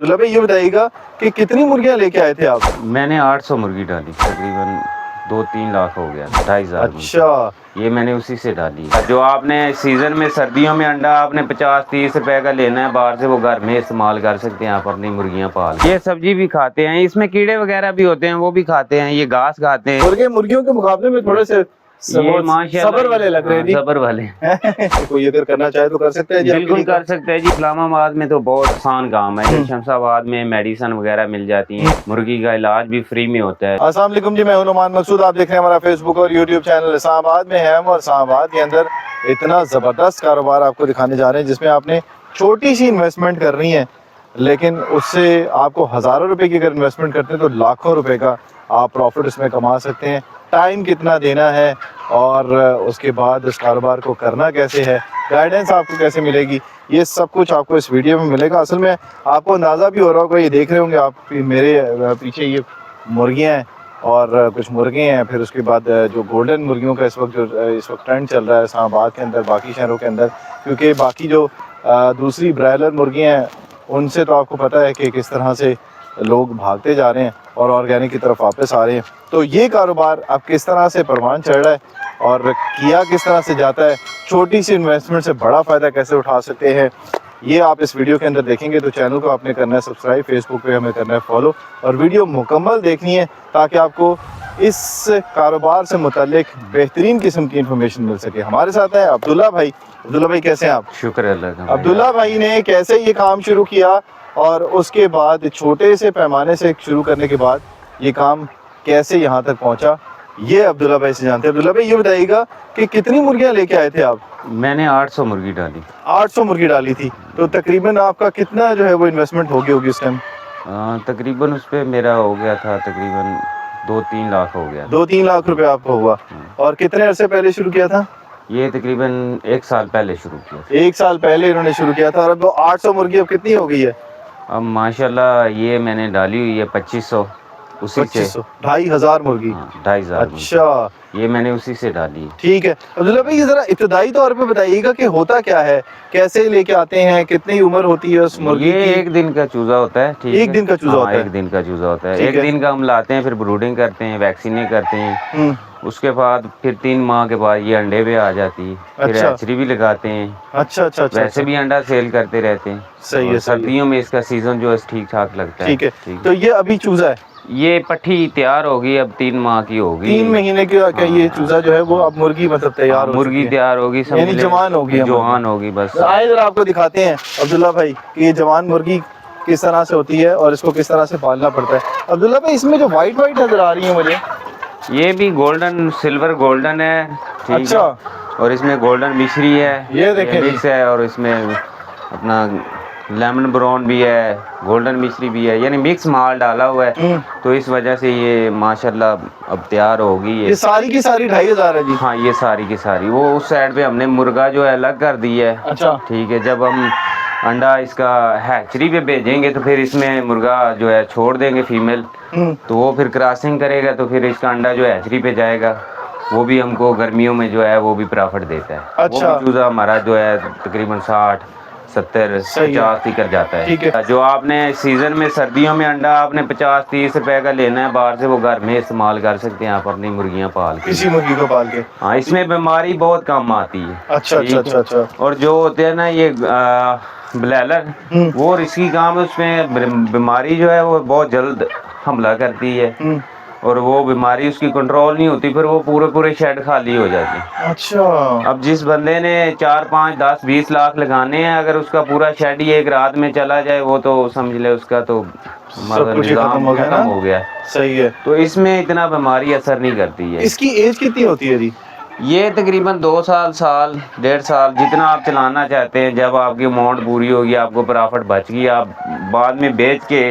अब्दुल्ला भाई ये बताइएगा कि कितनी मुर्गियां लेके आए थे आप? मैंने 800 मुर्गी डाली, तकरीबन 2-3 लाख हो गया, 2,500। अच्छा, ये मैंने उसी से डाली। जो आपने सीजन में सर्दियों में अंडा आपने 50-30 रुपए का लेना है बाहर से, वो घर में इस्तेमाल कर सकते हैं आप अपनी मुर्गियां पाल। ये सब्जी भी खाते हैं, इसमें कीड़े वगैरह भी होते हैं, वो भी खाते हैं, ये घास खाते हैं। मुर्गियों के मुकाबले में थोड़े से ये माशाल्लाह सबर वाले लग रहे हैं जी। सबर वाले कोई अगर करना चाहे तो कर सकते हैं जी, बिल्कुल कर सकते हैं जी। इस्लामाबाद में तो बहुत आसान काम है, शमशाबाद में मेडिसिन वगैरह मिल जाती है, मुर्गी का इलाज भी फ्री में होता है। अस्सलाम वालेकुम जी, मैं हूं नुमान मकसूद। आप देख रहे हैं हमारा फेसबुक और यूट्यूब चैनल। इस्लामाबाद में है हम और इस्लामाबाद के अंदर इतना ज़बरदस्त कारोबार आपको दिखाने जा रहे हैं जिसमें आपने छोटी सी इन्वेस्टमेंट करनी है, लेकिन उससे आपको हज़ारों रुपए की अगर इन्वेस्टमेंट करते हैं तो लाखों रुपए का आप प्रॉफिट उसमें कमा सकते हैं। टाइम कितना देना है और उसके बाद उस कारोबार को करना कैसे है, गाइडेंस आपको कैसे मिलेगी, ये सब कुछ आपको इस वीडियो में मिलेगा। असल में आपको अंदाज़ा भी हो रहा होगा, ये देख रहे होंगे आप मेरे पीछे ये मुर्गियाँ हैं और कुछ मुर्गे हैं। फिर उसके बाद जो गोल्डन मुर्गियों का इस वक्त ट्रेंड चल रहा है इस्लामाबाद के अंदर, बाकी शहरों के अंदर, क्योंकि बाकी जो दूसरी ब्रायलर मुर्गियाँ हैं उनसे तो आपको पता है कि किस तरह से लोग भागते जा रहे हैं और ऑर्गेनिक की तरफ वापस आ रहे हैं। तो ये कारोबार अब किस तरह से परवान चढ़ रहा है और किया किस तरह से जाता है, छोटी सी इन्वेस्टमेंट से बड़ा फ़ायदा कैसे उठा सकते हैं, ये आप इस वीडियो के अंदर देखेंगे। तो चैनल को आपने करना है सब्सक्राइब, फेसबुक पे हमें करना है फॉलो और वीडियो मुकम्मल देखनी है ताकि आपको इस कारोबार से मुतालिक बेहतरीन किस्म की इन्फॉर्मेशन मिल सके। हमारे साथ है अब्दुल्ला भाई। अब्दुल्ला भाई कैसे हैं आप? शुक्र अल्लाह का। अब्दुल्ला भाई ने कैसे ये काम शुरू किया और उसके बाद छोटे से पैमाने से शुरू करने के बाद ये काम कैसे यहाँ तक पहुँचा, ये अब्दुल्ला भाई से जानते हैं। अब्दुल्ला भाई ये बताइएगा कि कितनी मुर्गियाँ लेके आए थे आप? मैंने 800 मुर्गी डाली। 800 मुर्गी डाली थी, तो तकरीबन आपका कितना जो है वो इन्वेस्टमेंट हो गई होगी उस टाइम? तकरीबन उस पर मेरा हो गया था तकरीबन 2-3 लाख हो गया। 2-3 लाख रुपए आपका हुआ। और कितने अरसे पहले शुरू किया था? ये तकरीबन 1 साल पहले शुरू किया। 1 साल पहले इन्होंने शुरू किया था। और अब 800 मुर्गी अब कितनी हो गई है? अब माशाल्लाह ये मैंने डाली हुई है 2500, उसी से 2,500 मुर्गी। 2,500। अच्छा, ये मैंने उसी से डाली है। ठीक है। अब्दुल्ला भाई जरा इब्तदाई तौर पे बताइएगा कि होता क्या है, कैसे लेके आते हैं, कितनी उम्र होती है उस मुर्गी ये की? 1 दिन का चूजा होता है। ठीक है, 1 दिन का चूजा होता है। 1 दिन का चूजा होता है। ठीक 1 है। दिन का हम लाते हैं, फिर ब्रूडिंग करते हैं, वैक्सीनेट करते हैं। उसके बाद फिर 3 माह के बाद ये अंडे पे आ जाती है। फिर अच्छा। हैचरी भी लगाते हैं। अच्छा अच्छा अच्छा। वैसे भी अंडा सेल करते रहते हैं। सही है। सर्दियों में इसका सीजन जो है ठीक ठाक लगता है। ठीक है। तो ये अभी चूजा है, ये पट्टी तैयार होगी, अब 3 माह की होगी। 3 महीने की क्या ये चूजा जो है वो अब मुर्गी मतलब तैयार हो मुर्गी चुकी है। तैयार होगी, यानी जवान होगी। जवान होगी बस। आए जरा आपको दिखाते हैं अब्दुल्ला भाई कि ये जवान मुर्गी किस तरह से होती है और इसको किस तरह से पालना पड़ता है। अब्दुल्ला भाई इसमें जो वाइट वाइट नजर आ रही है मुझे, ये भी गोल्डन सिल्वर गोल्डन है। ठीक अच्छा। है। और इसमें गोल्डन मिश्री है, ये देखें मिक्स है, और इसमें अपना लेमन ब्राउन भी है, गोल्डन मिश्री भी है, यानी मिक्स माल डाला हुआ है। तो इस वजह से ये माशाल्लाह अब तैयार होगी। ये सारी की सारी 2,500 है जी? हाँ, ये सारी की सारी। वो उस साइड पे हमने मुर्गा जो है अलग कर दी है। अच्छा। ठीक है। जब हम अंडा इसका हैचरी पे भेजेंगे तो फिर इसमें मुर्गा जो है छोड़ देंगे फीमेल, तो वो फिर क्रॉसिंग करेगा, तो फिर इसका अंडा जो हैचरी पे जाएगा, वो भी हमको गर्मियों में जो है वो भी प्रॉफिट देता है। अच्छा। वो भी चूजा हमारा जो है तकरीबन 60-70 50 ही कर जाता है। ठीक है। जो आपने सीजन में सर्दियों में अंडा आपने 50-30 रुपए का लेना है बाहर से, वो घर में इस्तेमाल कर सकते हैं आप अपनी मुर्गियां पाल के। किसी मुर्गी को पाल के? हाँ, इसमें बीमारी बहुत कम आती है। अच्छा अच्छा अच्छा अच्छा। और जो होते हैं ना ये ब्लैलर, वो रिस्की काम है, उसमें बीमारी जो है वो बहुत जल्द हमला करती है और वो बीमारी उसकी कंट्रोल नहीं होती, फिर वो पूरे शेड खाली हो जाते हैं। अच्छा। अब जिस बंदे ने 4-5-10-20 लाख लगाने हैं, अगर उसका पूरा शेड ही एक रात में चला जाए, वो तो समझ ले उसका तो खत्म हो गया। सही है। तो इसमें इतना बीमारी असर नहीं करती है। इसकी एज कितनी होती है जी? ये तकरीबन 2 साल 1.5 साल जितना आप चलाना चाहते हैं। जब आपकी अमाउंट पूरी होगी, आपको प्रॉफिट बच गई, आप बाद में बेच के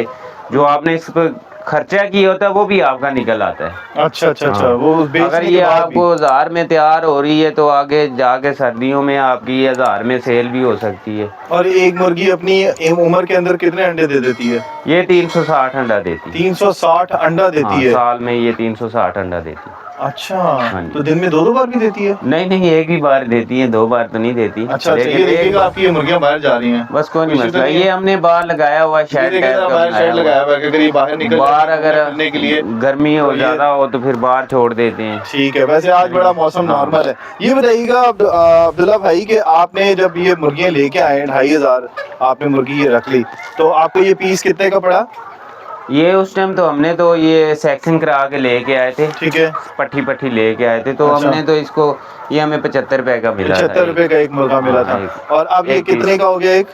जो आपने इस पर खर्चा किया होता है वो भी आपका निकल आता है। अच्छा अच्छा अच्छा। वो अगर ये आपको 1000 में तैयार हो रही है तो आगे जाके सर्दियों में आपकी 1000 में सेल भी हो सकती है। और एक मुर्गी अपनी उम्र के अंदर कितने अंडे दे देती है? ये 360 अंडा देती है। 360 अंडा देती है साल में? ये 360 अंडा देती है। अच्छा, हाँ जी। तो दिन में 2 बार भी देती है? नहीं नहीं, एक ही बार देती है, 2 बार तो नहीं देती। अच्छा, लेकिन ये एक देखिएगा बार- आपकी ये मुर्गियां बाहर जा रही हैं। बस कोई नहीं कुछ तो मसला, नहीं है? ये हमने बाहर लगाया हुआ ये शेड देखिए टाइप जरा का बाहर बनाया शेड हुआ लगाया हुआ है कि अगर ये बाहर निकल बाहर जाए अगर घूमने के लिए। गर्मी हो तो ये- ज्यादा हो तो फिर बाहर छोड़ देते हैं। ठीक है, वैसे आज बड़ा मौसम हाँ। नॉर्मल है। ये बताइएगा अब्दुल्ला भाई कि आपने जब ये मुर्गियां लेके आए 2500 आपने मुर्गी ये रख ली, तो आपको ये पीस कितने का पड़ा? ये उस टाइम तो हमने तो ये सेक्शन करा के लेके आए थे, ठीक है, पट्टी पट्टी लेके आए थे, तो अच्छा। हमने तो इसको ये हमें 75 रुपए का मिला था। 75 रुपए का एक मुर्गा मिला हाँ, था। और अब ये एक कितने पीस। का हो गया एक?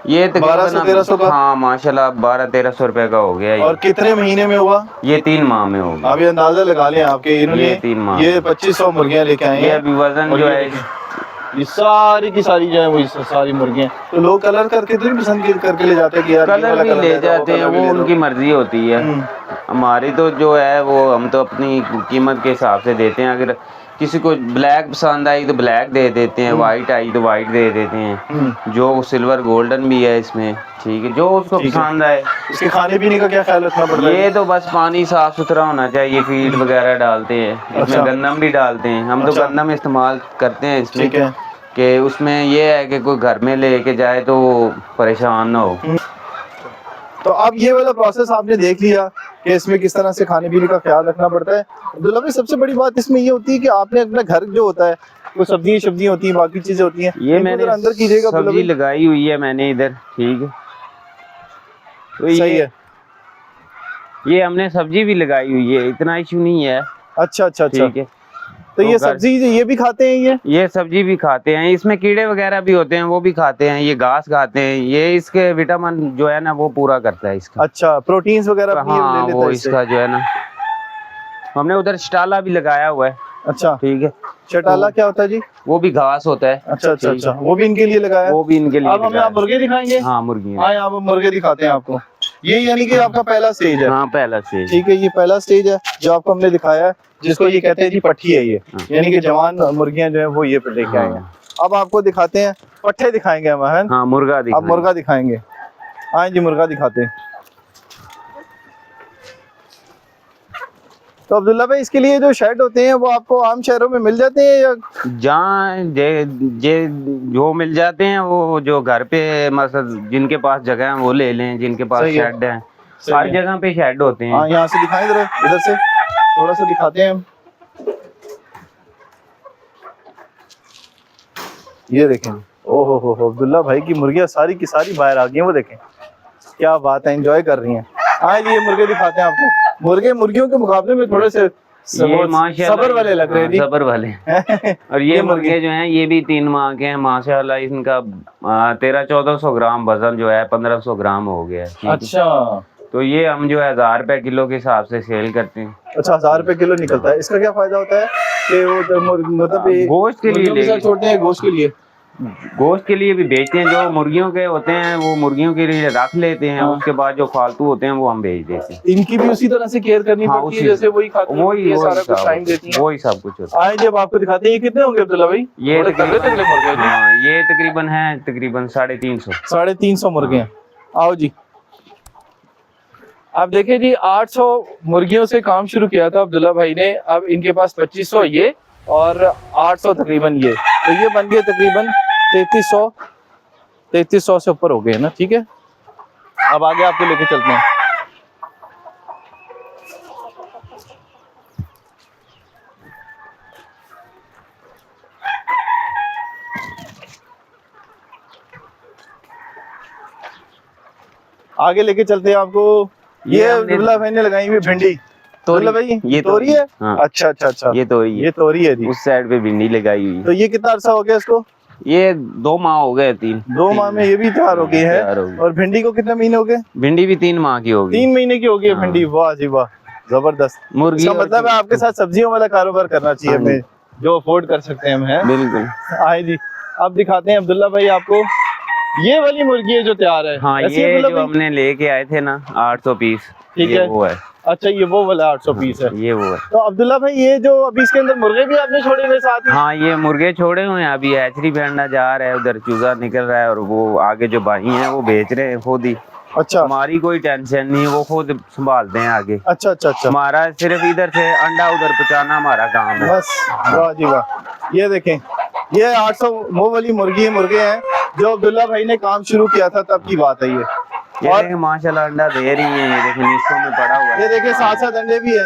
ये तकरीबन 1200-1300 का? हाँ माशाल्लाह 1200-1300 रुपए का हो गया। और कितने महीने में हुआ? ये 3 माह में हो गया। आप ये अंदाजा लगा लें आपके इन्होंने ये 3 माह। ये 2500 मुर्गियां लेके आए ये हैं। अभी वजन और जो ये है देखिए, ये सारी की सारी जो है वो सारी मुर्गियां, तो लोग कलर करके तो नहीं पसंद करके ले जाते हैं कि यार ये कलर वाला भी कलर ले दे दो, जाते हैं, कलर भी वो दे दो। उनकी मर्जी होती है। हमारी तो जो है वो हम तो अपनी कीमत के हिसाब से देते हैं। अगर किसी को ब्लैक पसंद आई तो ब्लैक दे देते हैं, वाइट आई तो वाइट दे देते हैं, जो सिल्वर गोल्डन भी है इसमें, ठीक है, जो उसको ठीक है। पसंद आए। इसके खाने पीने का क्या ख्याल रखना पड़ता है? ये तो बस पानी साफ सुथरा होना चाहिए, फीड वगैरह डालते हैं, अच्छा। इसमें गंदम भी डालते हैं, हम तो अच्छा। गंदम इस्तेमाल करते हैं इसमें, ठीक है। कि उसमें ये है कि कोई घर में लेके जाए तो वो परेशान ना हो। तो अब ये वाला प्रोसेस आपने देख लिया कि इसमें किस तरह से खाने पीने का ख्याल रखना पड़ता है। अब्दुल्ला भाई, सबसे बड़ी बात इसमें ये होती है कि आपने अपना घर जो होता है वो सब्जियां होती हैं, बाकी चीजें होती हैं, ये इनको मैंने जरा अंदर कीजिएगा अब्दुल्ला सब्जी भाई। लगाई हुई है मैंने इधर, ठीक है, तो सही है। ये हमने सब्जी भी लगाई हुई है, इतना इशू नहीं है। अच्छा अच्छा अच्छा, ठीक है, तो ये घर- सब्जी ये भी खाते हैं ये सब्जी भी खाते हैं, इसमें कीड़े वगैरह भी होते हैं वो भी खाते हैं, ये घास खाते हैं, ये इसके विटामिन जो है ना वो पूरा करता है इसका। अच्छा, प्रोटीन्स वगैरह भी ये हाँ ले लेता वो है इससे। इसका जो है ना, हमने उधर स्टाला भी लगाया हुआ है, अच्छा, ठीक है, चटाला क्या होता है जी? वो भी घास होता है। अच्छा अच्छा ठीक अच्छा, वो भी इनके लिए लगाया है। वो भी इनके लिए अब हमें लगाया आप मुर्गे दिखाएंगे? है। हाँ मुर्गी, हाँ, यहाँ पर मुर्गे दिखाते हैं आपको। ये यानी कि आपका पहला स्टेज है। हाँ पहला स्टेज। ठीक है, ये पहला स्टेज है जो आपको हमने दिखाया है, जिसको ये कहते हैं जी पट्ठी है ये, हाँ। यानी कि जवान मुर्गियां जो है वो ये पे लेके आए हैं। अब आपको दिखाते हैं पट्ठे दिखाएंगे हम, है हाँ मुर्गा अब दिखाएंगे। मुर्गा दिखाएंगे। हाँ जी, मुर्गा दिखाते हैं। तो अब्दुल्ला भाई, इसके लिए जो शेड होते हैं वो आपको आम शहरों में मिल जाते हैं या? जहाँ जो मिल जाते हैं वो, जो घर पे मतलब जिनके पास जगह है वो ले लें, जिनके पास सही है। शेड है, सही हर है। जगह पे शेड होते हैं। हाँ, यहाँ से दिखाएं जरा, इधर से थोड़ा सा दिखाते हैं हम। ये देखें, ओहो हो, अब्दुल्ला भाई की मुर्गियां सारी की सारी बाहर आ गई हैं, वो देखें क्या बात है, एंजॉय कर रही हैं। हाँ जी, ये मुर्गे दिखाते हैं आपको। मुर्गे मुर्गियों के मुकाबले में थोड़े से ये माशाल्लाह सबर वाले लग रहे हैं जी। सबर वाले। और ये मुर्गे जो हैं ये भी 3 माह के हैं माशाल्लाह, इनका 1300-1400 ग्राम वजन जो है 1500 ग्राम हो गया है, ठीक है? अच्छा तो ये हम जो है 1000 रुपए किलो के हिसाब से सेल करते हैं। अच्छा, 1000 रुपए किलो निकलता है। इसका क्या फायदा होता है कि वो मतलब ये गोश्त के लिए मुर्गियों के साथ लेके- छोड़ते हैं, गोश्त के लिए? गोश्त के लिए भी बेचते हैं, जो मुर्गियों के होते हैं वो मुर्गियों के लिए रख लेते हैं, हाँ। उसके बाद जो फालतू होते हैं वो हम बेच देते हैं। इनकी भी उसी तरह से केयर करनी हाँ, पड़ती है उसी- जैसे वही खाती हैं, वही ये सारा कुछ सब टाइम देती हैं। वही सब कुछ होता है। आए जब आपको दिखाते हैं, ये कितने होंगे अब्दुल्ला भाई? ये बड़े तगड़े तगड़े मुर्गे हैं जी। हाँ, ये तकरीबन है तकरीबन 350। 350 मुर्गे हैं। आओ जी, आप देखें जी, 800 मुर्गियों से काम शुरू किया था अब्दुल्ला भाई ने, अब इनके पास 2500 ये और 800 तकरीबन ये, तो ये बन गए तकरीबन 3300 से ऊपर हो गए ना। ठीक है, अब आगे आपको लेके चलते हैं। आगे लेके चलते हैं आपको। ये ये हमने- अब्दुल्ला भाई ने लगाई हुई भिंडी। अब्दुल्ला भाई, ये तोरी है? हाँ। अच्छा अच्छा अच्छा, ये तोरी है, ये तोरी है जी। उस साइड पे भिंडी लगाई हुई तो है। ये कितना अरसा हो गया इसको? ये 2 माह हो गए, 3 2 माह में ये भी तैयार हो गई है। तैयार हो गई। और भिंडी को कितने महीने हो गए? भिंडी भी 3 माह की होगी। 3 महीने की हो गई है हाँ। भिंडी। वाह जी वाह, जबरदस्त। मुर्गी इसका और मतलब है आपके साथ सब्जियों वाला कारोबार करना चाहिए हाँ जी। हमें, जो अफोर्ड कर सकते हैं हम, हैं? बिल्कुल। आए जी, अब दिखाते हैं अब्दुल्ला भाई आपको ये वाली मुर्गी है जो तैयार है। हाँ, ऐसी है ये अब्दुल्ला जो भाई? हमने लेके आए थे ना 800 पीस, ठीक ये है। वो है। अच्छा, ये वो वाला 800 पीस है। ये वो है। तो अब्दुल्ला भाई, ये जो अभी इसके अंदर मुर्गे भी आपने छोड़े हुए साथ ही? हाँ, ये मुर्गे छोड़े हुए हैं, अभी हैचरी पे अंडा जा रहा है, उधर चूजा निकल रहा है, और वो आगे जो भाई हैं वो बेच रहे हैं खुद ही। अच्छा हमारी कोई टेंशन नहीं, वो खुद संभालते हैं आगे। अच्छा अच्छा अच्छा, हमारा सिर्फ इधर से अंडा उधर पहुंचाना हमारा काम है। बस वाह जी वाह। ये देखें, ये 800 वो वाली मुर्गे हैं जो अब्दुल्ला भाई ने काम शुरू किया था तब की बात है ये। ये और देखें माशाल्लाह अंडा दे रही है, ये देखें नीचों में पड़ा हुआ है। ये देखें साथ साथ अंडे भी है,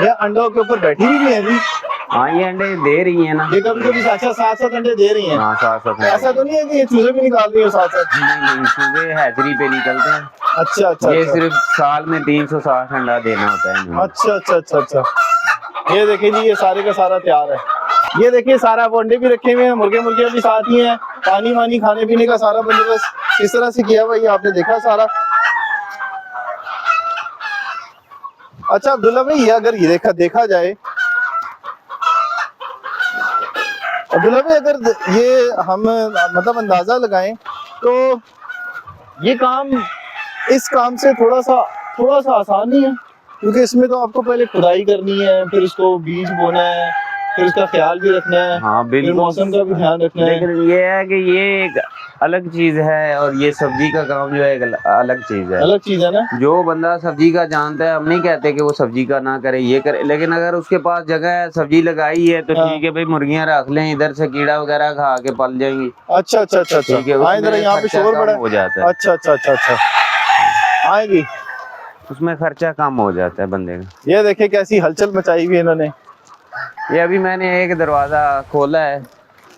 ये अंडों के ऊपर बैठी भी है जी। हाँ ये अंडे दे रही है ना, ये कभी कभी अच्छा साथ साथ अंडे दे रही हैं। हाँ साथ साथ। ऐसा तो नहीं है कि ये चूजे भी निकाल रही हो साथ साथ? नहीं सुबह हैचरी पे निकलते हैं। अच्छा अच्छा ये अच्छा सिर्फ साल में 360 अंडा देना होता है इन्हें। अच्छा अच्छा अच्छा अच्छा। ये देखिए जी, ये सारे का सारा तैयार है। ये देखिए सारा वो अंडे भी रखे हुए हैं, मुर्गे मुर्गियां भी साथ ही हैं, पानी वानी खाने पीने का सारा बंदोबस्त इस तरह से किया हुआ है, आपने देखा सारा। अच्छा अब्दुल्ला भाई, ये अगर ये देखा जाए अब्दुल्ला भाई, अगर ये हम मतलब अंदाजा लगाएं तो ये काम इस काम से थोड़ा सा आसान नहीं है, क्योंकि इसमें तो आपको पहले खुदाई करनी है, फिर उसको बीज बोना है, फिर उसका ख्याल भी रखना है, हाँ फिर बिल्कुल। मौसम का भी ध्यान रखना है। लेकिन ये है कि ये एक अलग चीज है और ये सब्जी का काम जो है एक अलग चीज है। अलग चीज है ना। जो बंदा सब्जी का जानता है, हम नहीं कहते कि वो सब्जी का ना करे, ये करे, लेकिन अगर उसके पास जगह है, सब्जी लगाई है तो हाँ। ठीक है भाई, मुर्गियां रख लें, इधर से कीड़ा वगैरह खा के पल जाएंगी। अच्छा अच्छा अच्छा अच्छा, ठीक है, हाँ इधर यहाँ पे शोर बड़ा हो जाता है। अच्छा अच्छा अच्छा अच्छा, आएगी उसमें खर्चा कम हो जाता है बंदे का। ये देखे कैसी हलचल मचाई हुई है इन्होंने। ये अभी मैंने एक दरवाजा खोला है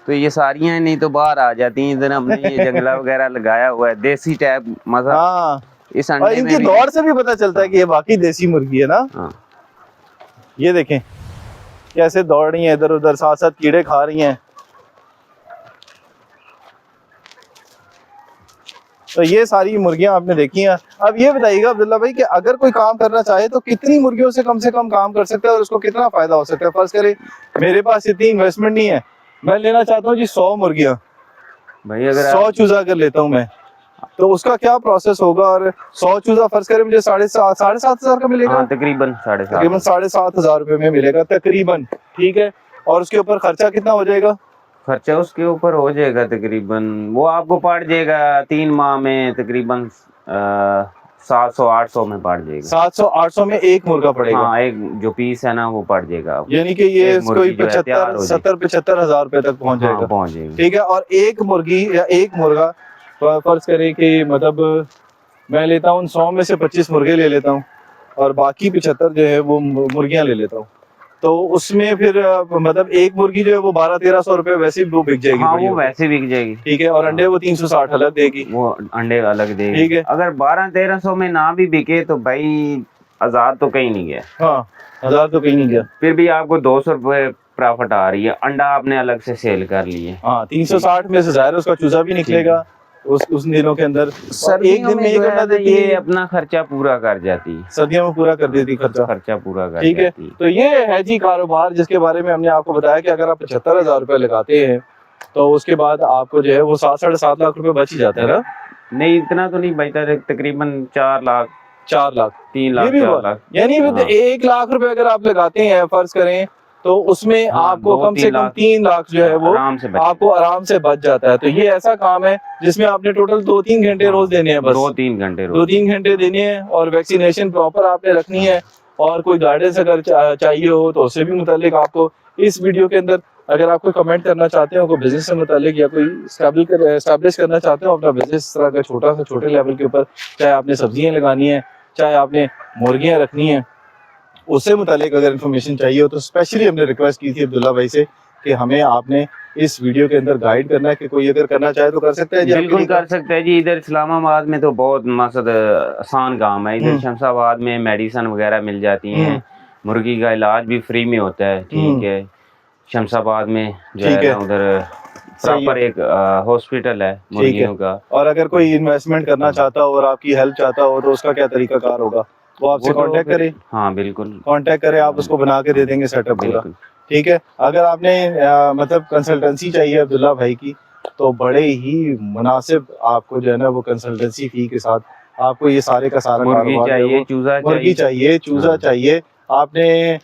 तो ये सारियां नहीं तो बाहर आ जाती हैं। इधर हमने ये जंगला वगैरह लगाया हुआ है, देसी टाइप मजा। हाँ, इस और अंडे इनकी में भी दौड़ से भी पता चलता है कि ये बाकी देसी मुर्गी है ना। हाँ। ये देखें कैसे दौड़ रही हैं इधर उधर, साथ साथ कीड़े खा रही हैं। तो ये सारी मुर्गियां आपने देखी हैं। अब ये बताइएगा अब्दुल्ला भाई कि अगर कोई काम करना चाहे तो कितनी मुर्गियों से कम काम कर सकता है और उसको कितना फायदा हो सकता है? फर्ज करें मेरे पास इतनी इन्वेस्टमेंट नहीं है, मैं लेना चाहता हूँ जी 100 मुर्गियां, भाई अगर 100 चूजा अगर लेता हूँ मैं, तो उसका क्या प्रोसेस होगा? और 100 चूजा फर्ज करें मुझे 7,500 का मिलेगा। हाँ, तकरीबन 7,500 रुपए में मिलेगा तकरीबन, ठीक है। और उसके ऊपर खर्चा कितना हो जाएगा? खर्चा उसके ऊपर हो जाएगा तकरीबन, वो आपको पड़ जाएगा 3 माह में तकरीबन 700-800 में पड़ जाएगा। 700-800 में एक मुर्गा पड़ेगा। हाँ, एक जो पीस है ना वो पड़ जाएगा आपको। यानी कि ये कोई 70-75 हज़ार रुपए तक पहुंच जाएगा। हाँ, पहुंच जाएगा। ठीक है। और एक मुर्गी या एक मुर्गा फर्ज करें कि मतलब मैं लेता हूँ 100 में से 25 मुर्गे ले लेता हूँ और बाकी 75 जो है वो मुर्गियां ले लेता हूँ, तो उसमें फिर मतलब एक मुर्गी जो है वो 1200-1300 रुपए वैसे भी वो बिक जाएगी। हाँ, वो वैसे बिक जाएगी। ठीक है। और अंडे वो 360 अलग देगी। वो अंडे अलग देगी। ठीक है। अगर 1200-1300 में ना भी बिके तो भाई 1000 तो कहीं नहीं गया। हाँ, 1000 तो कहीं नहीं गया। फिर भी आपको 200 रुपए प्रॉफिट आ रही है, अंडा आपने अलग से सेल कर लिए। हाँ, 360 में से जाहिर उसका चूजा भी निकलेगा उस दिनों के अंदर। एक दिन में एक अंडा देती है, ये अपना खर्चा पूरा कर जाती है, सर्दियों में पूरा कर देती खर्चा पूरा कर ठीक है। जाती है। तो ये है जी कारोबार जिसके बारे में हमने आपको बताया कि अगर आप 75,000 रुपए लगाते हैं तो उसके बाद आपको जो है वो 7-7.5 लाख रुपए बच ही जाते हैं ना। नहीं, इतना तो नहीं बचता, तकरीबन 4 लाख 3 लाख 4 लाख। यानी 1 लाख रुपए अगर आप लगाते हैं फर्ज करें तो उसमें आपको कम से कम 3 लाख जो है वो आपको आराम से बच जाता है। तो ये ऐसा काम है जिसमें आपने टोटल 2-3 घंटे रोज देने हैं, बस 2-3 घंटे 2-3 घंटे देने हैं। और वैक्सीनेशन प्रॉपर आपने रखनी है। और कोई गाइडेंस अगर चाहिए हो तो उससे भी मुतालिक आपको इस वीडियो के अंदर, अगर आप कोई कमेंट करना चाहते हो कोई बिजनेस से मुतालिक या कोई एस्टैब्लिश करना चाहते हो अपना बिजनेस तरह का छोटा सा छोटे लेवल के ऊपर, चाहे आपने सब्जियां लगानी है चाहे आपने मुर्गियां रखनी है, उससे मुतालिक अगर इन्फॉर्मेशन चाहिए हो तो स्पेशली हमने रिक्वेस्ट की थी अब्दुल्ला भाई से कि हमें आपने इस वीडियो के अंदर गाइड करना है कि कोई अगर करना चाहे तो कर सकता है जी। बिल्कुल कर सकते हैं जी। इधर इस्लामाबाद में तो बहुत मकसद आसान काम है। इधर शमशाबाद में मेडिसिन वगैरह मिल जाती हैं, मुर्गी का इलाज भी फ्री में होता है। ठीक है। शमशाबाद में जो है ना उधर प्रॉपर एक हॉस्पिटल है मुर्गियों का। और अगर कोई इन्वेस्टमेंट करना चाहता हो और आपकी हेल्प चाहता हो तो उसका क्या तरीका कार होगा? वो आपसे कांटेक्ट करे। हाँ बिल्कुल, कांटेक्ट करे, आप उसको बना के दे देंगे सेटअप पूरा। ठीक है। अगर आपने मतलब कंसल्टेंसी चाहिए अब्दुल्ला भाई की तो बड़े ही मुनासिब आपको जो है ना वो कंसल्टेंसी फी के साथ आपको ये सारे का सारा मुर्गी चाहिए, चूजा चाहिए, आपने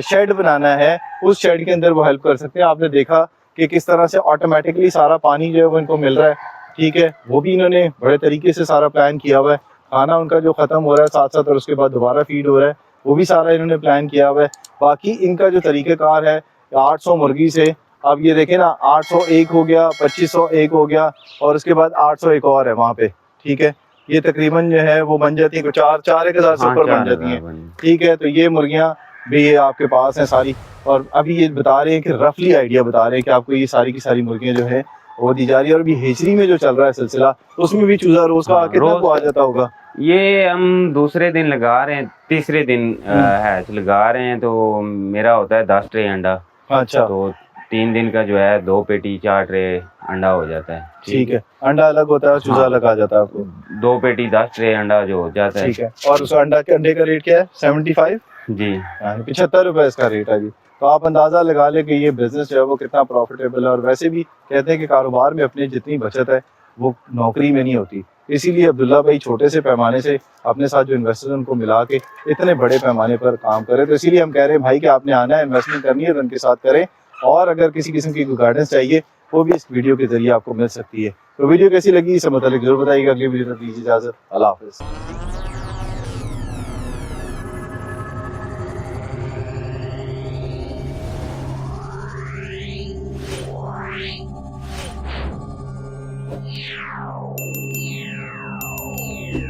शेड बनाना है, उस शेड के अंदर वो हेल्प कर सकते हैं। आपने देखा कि किस तरह से ऑटोमेटिकली सारा पानी जो है वो इनको मिल रहा है। ठीक है, वो भी इन्होंने बड़े तरीके से सारा प्लान किया हुआ है। खाना उनका जो ख़त्म हो रहा है साथ साथ और उसके बाद दोबारा फीड हो रहा है, वो भी सारा इन्होंने प्लान किया हुआ है। बाकी इनका जो तरीक़ेकार है, 800 मुर्गी से अब ये देखें ना, 801 हो गया, 2501 हो गया और उसके बाद 801 और है वहाँ पे, ठीक है। ये तकरीबन जो है वो बन जाती है 4,000 से ऊपर बन जाती हैं, ठीक है। तो ये मुर्गियाँ भी ये आपके पास हैं सारी, और अभी ये बता रहे हैं कि रफली आइडिया बता रहे हैं कि आपको ये सारी की सारी मुर्गियाँ जो है वो दी जा रही है। और अभी हेचरी में जो चल रहा है सिलसिला, तो उसमें भी चूजा रोज का कितना को आ जाता होगा? ये हम दूसरे दिन लगा रहे हैं, तीसरे दिन हैच लगा रहे हैं, तो मेरा होता है 10 ट्रे अंडा। अच्छा, तो 3 दिन का जो है 2 पेटी 4 ट्रे अंडा हो जाता है। ठीक है, अंडा अलग होता है, चूजा अलग आ जाता है आपको। 2 पेटी 10 ट्रे अंडा जो हो जाता है, ठीक है। और उस अंडे का रेट क्या है? 75 जी, 75 रुपए इसका रेट है जी। तो आप अंदाजा लगा लें कि ये बिजनेस जो है वो कितना प्रॉफिटेबल है। और वैसे भी कहते हैं कि कारोबार में अपनी जितनी बचत है वो नौकरी में नहीं होती, इसीलिए अब्दुल्ला भाई छोटे से पैमाने से अपने साथ जो इन्वेस्टर उनको मिला के इतने बड़े पैमाने पर काम करें। तो इसीलिए हम कह रहे हैं भाई कि आपने आना है, इन्वेस्टमेंट करनी है तो उनके साथ करें। और अगर किसी किस्म की गाइडेंस चाहिए वो भी इस वीडियो के जरिए आपको मिल सकती है। तो वीडियो कैसी लगी इससे मतलब जरूर बताइएगा। अगली वीडियो तक दीजिए इजाजत, अल्लाह हाफिज़।